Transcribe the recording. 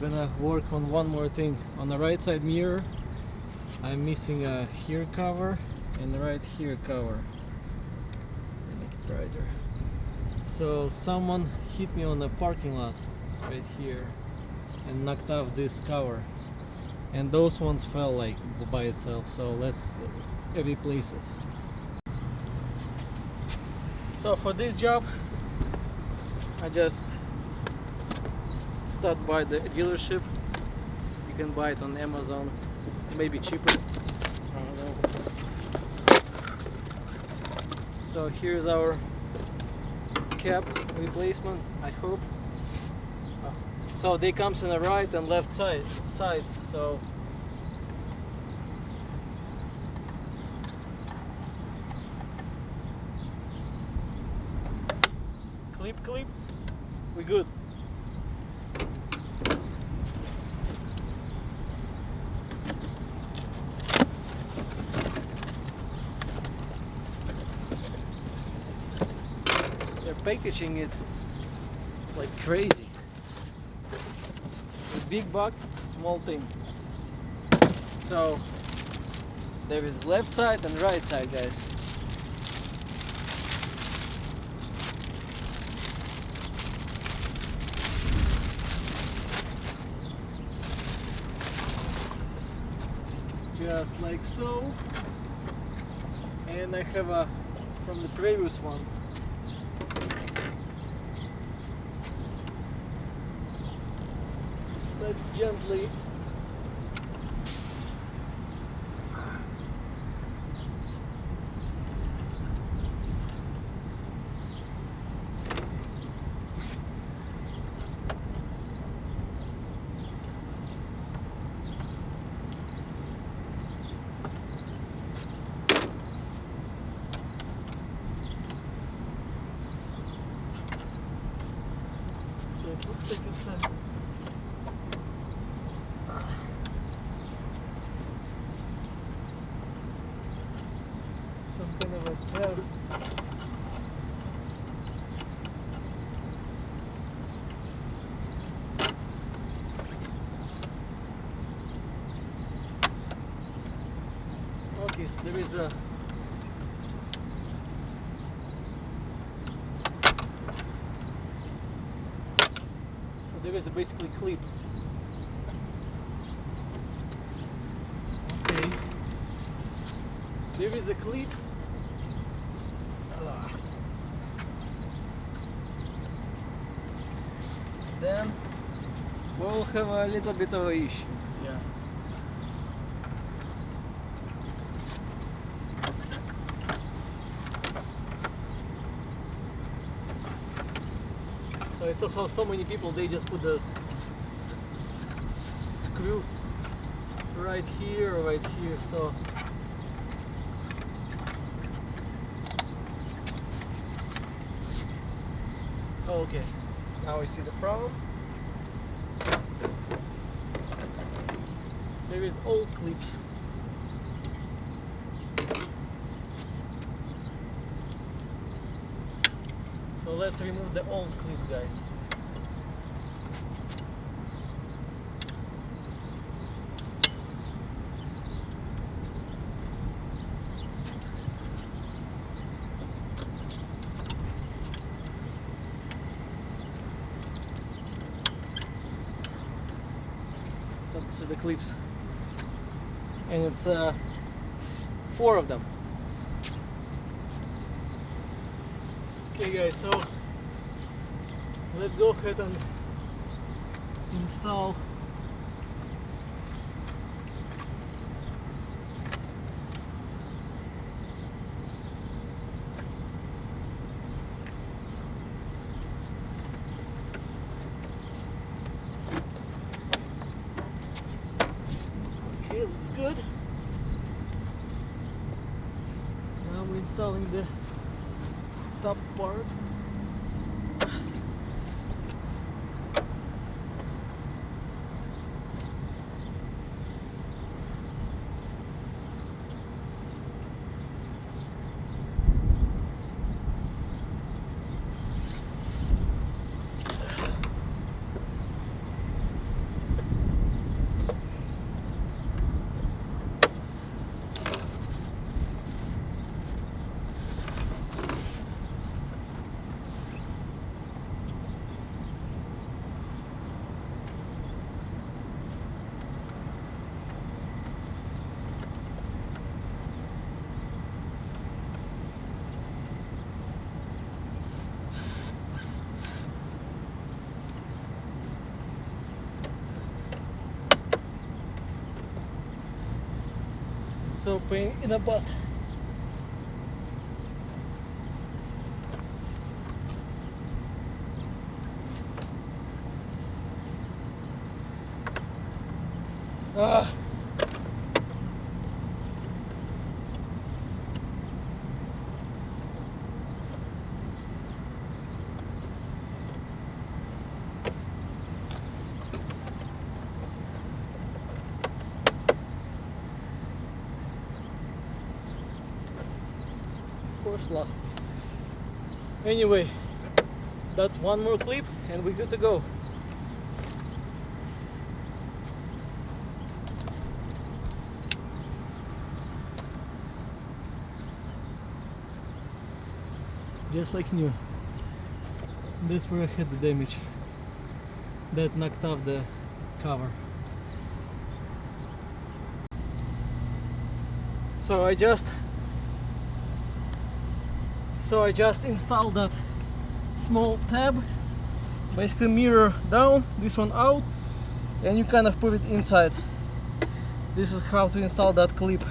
gonna work on one more thing. On the right side mirror I'm missing a here cover and the right here cover. Make it brighter. So someone hit me on the parking lot right here and knocked off this cover, and those ones fell like by itself, so let's replace it. So for this job I just stopped by the dealership. You can buy it on Amazon, maybe cheaper, I don't know. So here's our cap replacement, I hope. So they comes in the right and left side, so clip, we good. They're packaging it like crazy. The big box, small thing. So there is left side and right side, guys. Just like so. And I have a from the previous one. Let's gently so it looks like it's a some kind of a tab. Okay, so there is a basically clip. Okay, there is a clip. Then we'll have a little bit of an issue. Yeah. So I saw how so many people, they just put the screw right here, so okay, now we see the problem. There is old clips. So let's remove the old clips, guys. So this is the clips, and it's 4 of them. Okay guys, so let's go ahead and install okay, looks good. Now we're installing the top part. so pain in the butt. Ah. Lost. Anyway, that one more clip and we're good to go. Just like new. That's where I had the damage. That knocked off the cover. So I just installed that small tab, basically mirror down, this one out, and you kind of put it inside. This is how to install that clip.